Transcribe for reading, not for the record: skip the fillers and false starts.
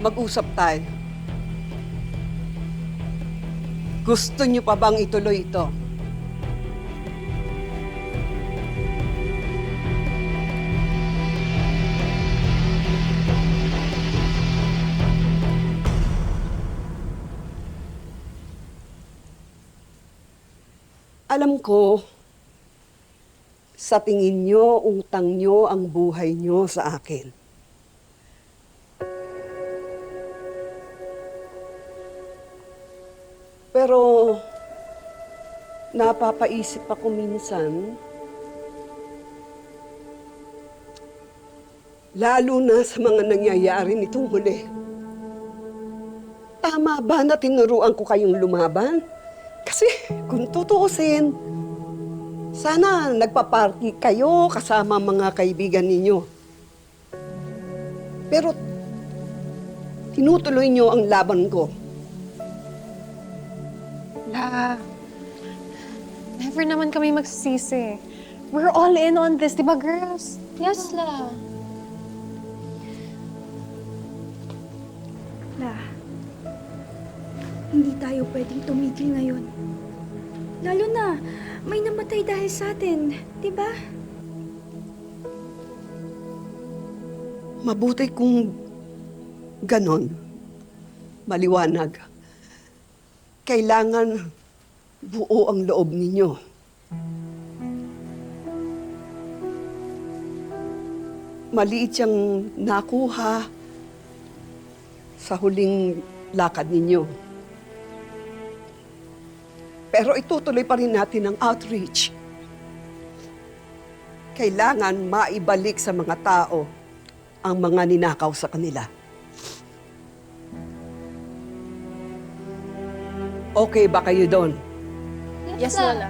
Mag-usap tayo. Gusto niyo pa bang ituloy ito? Alam ko, sa tingin niyo, utang niyo ang buhay niyo sa akin. Pero, napapaisip ako minsan, lalo na sa mga nangyayari nitong huli. Tama ba na tinuruan ko kayong lumaban? Kasi kung tutuusin, sana nagpa-party kayo kasama mga kaibigan ninyo. Pero tinutuloy niyo ang laban ko. La, never naman kami magsisisi. We're all in on this, di ba, girls? Yes, La. La, hindi tayo pwedeng tumigil ngayon. Lalo na, may namatay dahil sa atin, di ba? Mabuti kung ganon, maliwanag. Kailangan buo ang loob ninyo. Maliit siyang nakuha sa huling lakad ninyo. Pero itutuloy pa rin natin ang outreach. Kailangan maibalik sa mga tao ang mga ninakaw sa kanila. Okay ba kayo doon? Yes, Lola.